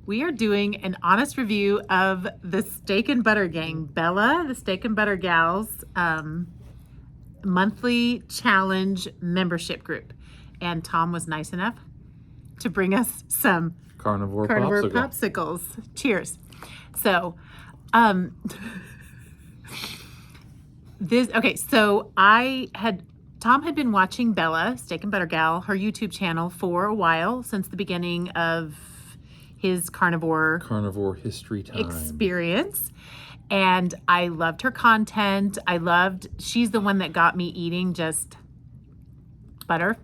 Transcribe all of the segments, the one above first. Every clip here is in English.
We are doing an honest review of the Steak and Butter Gang, Bella, the Steak and Butter Gals monthly challenge membership group. And Tom was nice enough to bring us some Carnivore popsicles. Cheers. So, Tom had been watching Bella, Steak and Butter Gal, her YouTube channel for a while, since the beginning of his carnivore history time experience. And I loved her content. She's the one that got me eating just butter.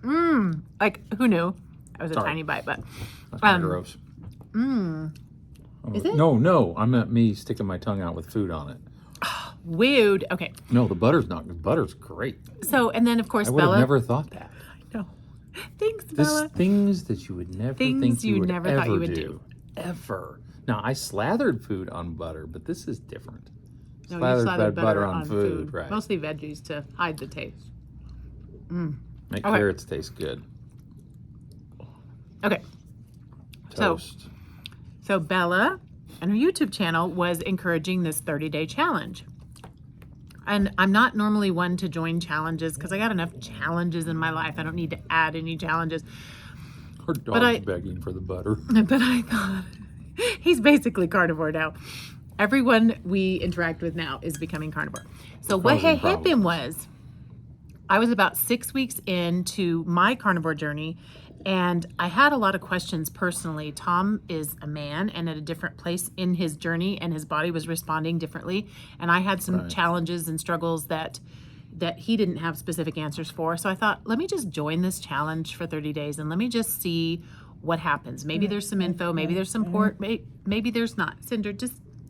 Like, who knew? That was a tiny bite, but that's kind of gross. Is it? No, I meant me sticking my tongue out with food on it. Weird. Okay. No, the butter's not good. Butter's great. So, and then of course, I would have never thought that. I know. Thanks, Bella. Things that you would never think you would never thought you would do. Ever. Now, I slathered food on butter, but this is different. No, you slathered butter on food, right? Mostly veggies to hide the taste. Make carrots taste good. Okay. Toast. So Bella and her YouTube channel was encouraging this 30-day challenge. And I'm not normally one to join challenges because I got enough challenges in my life. I don't need to add any challenges. Her dog's begging for the butter. But I thought, he's basically carnivore now. Everyone we interact with now is becoming carnivore. So what had happened was, I was about 6 weeks into my carnivore journey, and I had a lot of questions personally. Tom is a man and at a different place in his journey, and his body was responding differently. And I had some challenges and struggles that he didn't have specific answers for. So I thought, let me just join this challenge for 30 days and let me just see what happens. Maybe there's some info, maybe there's some support, maybe there's not. Cinder,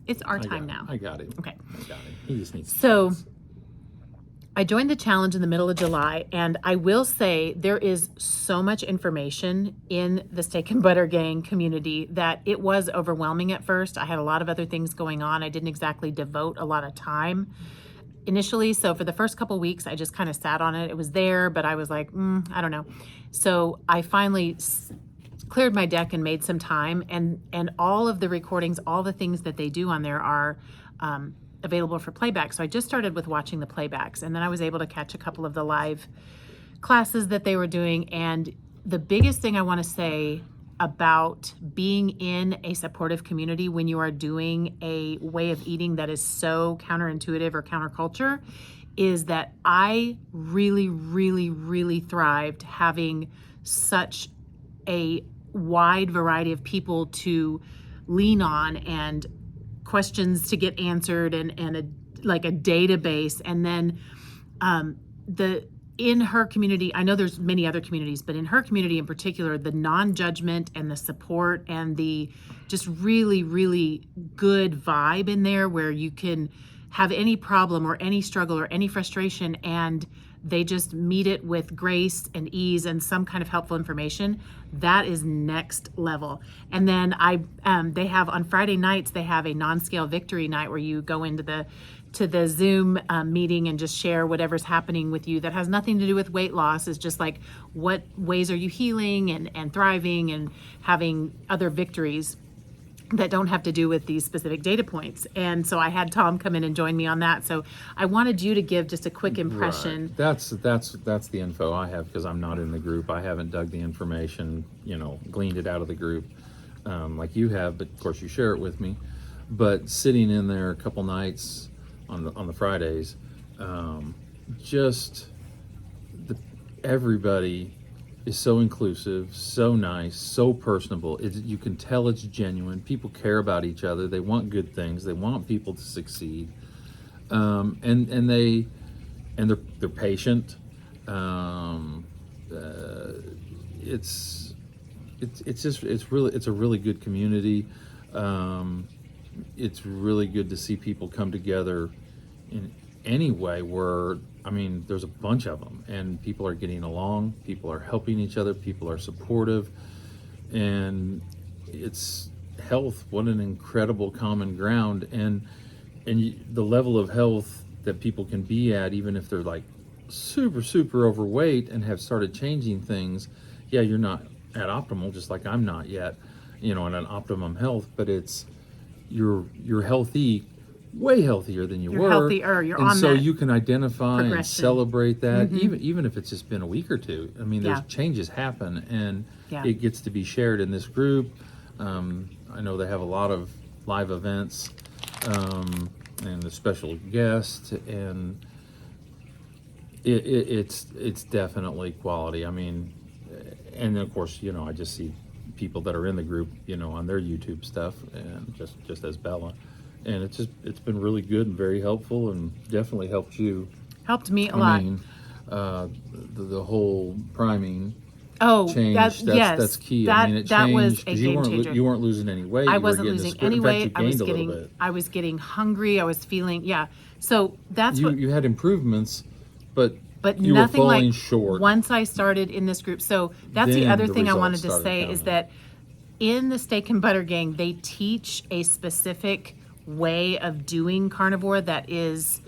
it's our time now. I got it. Okay. I got it. He just needs I joined the challenge in the middle of July, and I will say there is so much information in the Steak and Butter Gang community that it was overwhelming at first. I had a lot of other things going on. I didn't exactly devote a lot of time initially. So for the first couple weeks, I just kind of sat on it. It was there, but I was like, I don't know. So I finally cleared my deck and made some time, and all of the recordings, all the things that they do on there are available for playback. So I just started with watching the playbacks, and then I was able to catch a couple of the live classes that they were doing. And the biggest thing I want to say about being in a supportive community when you are doing a way of eating that is so counterintuitive or counterculture is that I really, really, really thrived having such a wide variety of people to lean on and questions to get answered and a database. And then in her community, I know there's many other communities, but in her community in particular, the non-judgment and the support and the just really, really good vibe in there where you can have any problem or any struggle or any frustration, and they just meet it with grace and ease and some kind of helpful information. That is next level. And then they have on Friday nights, they have a non-scale victory night where you go into the Zoom meeting and just share whatever's happening with you that has nothing to do with weight loss. It's just like, what ways are you healing and thriving and having other victories that don't have to do with these specific data points. And so I had Tom come in and join me on that. So I wanted you to give just a quick impression. Right. That's the info I have, because I'm not in the group. I haven't dug the information, gleaned it out of the group like you have, but of course you share it with me. But sitting in there a couple nights on the Fridays, everybody is so inclusive, so nice, so personable. You can tell it's genuine. People care about each other. They want good things. They want people to succeed, and they're patient. It's a really good community. It's really good to see people come together in any way where, there's a bunch of them, and people are getting along, people are helping each other, people are supportive, and it's health. What an incredible common ground, and the level of health that people can be at, even if they're like super, super overweight and have started changing things. Yeah, you're not at optimal, just like I'm not yet. in an optimum health, but it's you're healthy, way healthier than you You're were. healthier. You're And on so that you can identify and progression. celebrate that, even if it's just been a week or two. I mean, there's Yeah. changes happen, and Yeah. it gets to be shared in this group. I know they have a lot of live events, and a special guest, and it's definitely quality. I mean, and then of course, I just see people that are in the group, on their YouTube stuff, and just as Bella, and it's been really good and very helpful, and definitely helped you. Helped me a I lot. mean, the whole priming Oh, change, yes, that's key. that I mean, it that was changed a because you game weren't changer. you weren't losing any weight. I You were wasn't getting the losing spirit. any In fact, weight. you gained a little bit. I was getting hungry. I was feeling, yeah. So that's what, You had improvements, but but you were nothing falling like short. once I started in this group. So that's the Then other the thing I results wanted to started say is coming. that in the Steak and Butter Gang, they teach a specific way of doing carnivore that is,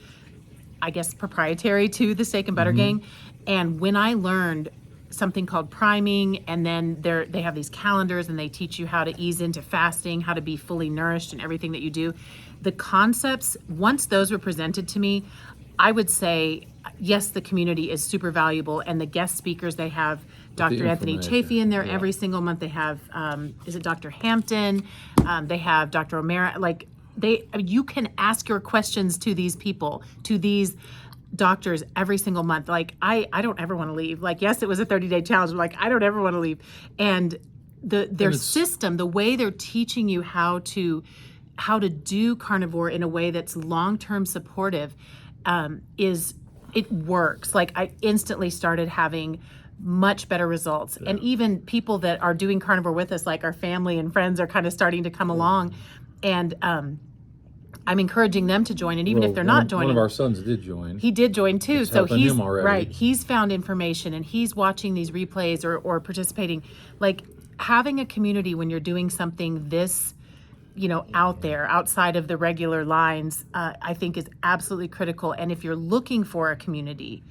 I guess, proprietary to the Steak and Butter Gang. And when I learned something called priming, and then they have these calendars, and they teach you how to ease into fasting, how to be fully nourished in everything that you do. The concepts, once those were presented to me, I would say, yes, the community is super valuable, and the guest speakers they have. Dr. Anthony information, Chafee in there yeah. every single month. They have, is it Dr. Hampton? They have Dr. O'Mara. Like, you can ask your questions to these people, to these doctors every single month. Like, I don't ever want to leave. Like, yes, it was a 30-day challenge, but like, I don't ever want to leave. And their system, the way they're teaching you how to do carnivore in a way that's long-term supportive, it works. Like, I instantly started having much better results. And even people that are doing carnivore with us, like our family and friends, are kind of starting to come along. And I'm encouraging them to join. And even if they're not joining, one of our sons did join. he did join too. It's So helping he's him already. right. He's found information, and he's watching these replays or participating. Like, having a community when you're doing something this, out there, outside of the regular lines, I think is absolutely critical. And if you're looking for a community,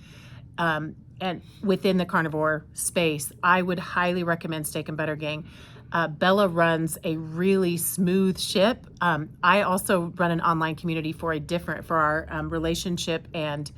and within the carnivore space, I would highly recommend Steak and Butter Gang. Bella runs a really smooth ship. I also run an online community for our relationship and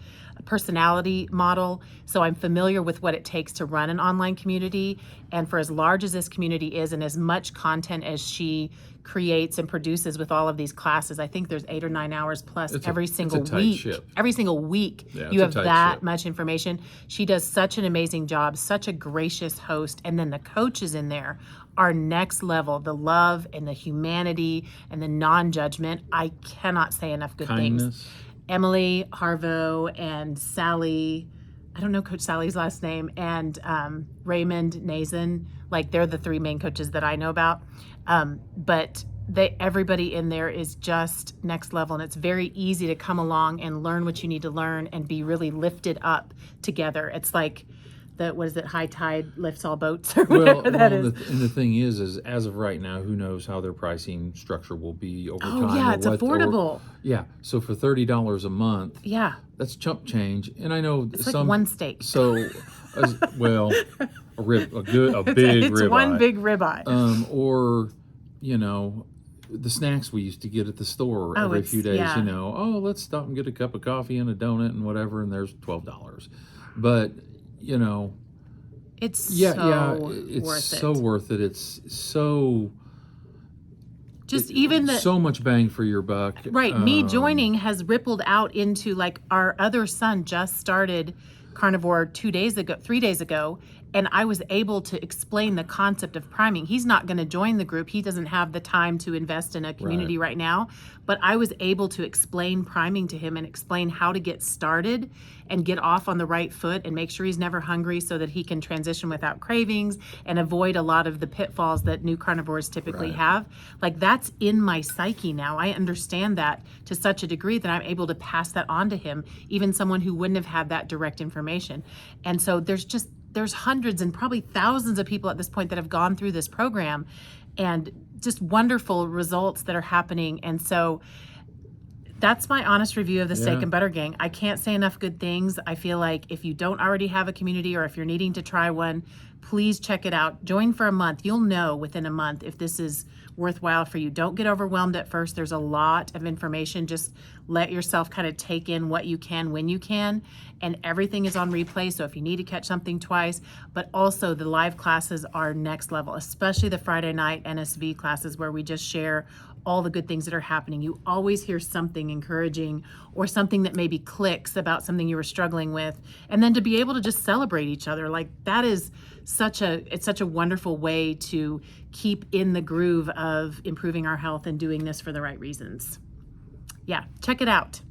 personality model. So I'm familiar with what it takes to run an online community. And for as large as this community is, and as much content as she creates and produces with all of these classes, I think there's 8 or 9 hours plus every single tight week. ship. Every single week, Yeah, you it's a have tight that ship. much information. She does such an amazing job, such a gracious host. And then the coaches in there are next level. The love and the humanity and the non-judgment. I cannot say enough good Kindness. things. Emily Harvo and Sally, I don't know Coach Sally's last name, and Raymond Nazen, like, they're the 3 main coaches that I know about. But everybody in there is just next level, and it's very easy to come along and learn what you need to learn and be really lifted up together. It's like what is it? High tide lifts all boats, or whatever that is. And the thing is as of right now, who knows how their pricing structure will be over time? Oh yeah, it's affordable. Yeah, so for $30 a month, Yeah, that's chump change. And I know it's like one steak. So, well, a big It's ribeye. one big ribeye. Or the snacks we used to get at the store every few days. Yeah. Let's stop and get a cup of coffee and a donut and whatever, and there's $12. But it's so worth it. It's so even so much bang for your buck. Right. Me joining has rippled out into, like, our other son just started carnivore 3 days ago, and I was able to explain the concept of priming. He's not going to join the group. He doesn't have the time to invest in a community right now, but I was able to explain priming to him and explain how to get started and get off on the right foot and make sure he's never hungry so that he can transition without cravings and avoid a lot of the pitfalls that new carnivores typically have. Like, that's in my psyche now. I understand that to such a degree that I'm able to pass that on to him, even someone who wouldn't have had that direct information. And so there's hundreds and probably thousands of people at this point that have gone through this program, and just wonderful results that are happening. And so That's my honest review of the Steak Yeah. and Butter Gang. I can't say enough good things. I feel like if you don't already have a community or if you're needing to try one, please check it out. Join for a month. You'll know within a month if this is worthwhile for you. Don't get overwhelmed at first. There's a lot of information. Just let yourself kind of take in what you can when you can. And everything is on replay. So if you need to catch something twice, but also the live classes are next level, especially the Friday night NSV classes where we just share all the good things that are happening. You always hear something encouraging or something that maybe clicks about something you were struggling with. And then to be able to just celebrate each other, like that is it's such a wonderful way to keep in the groove of improving our health and doing this for the right reasons. Yeah, check it out.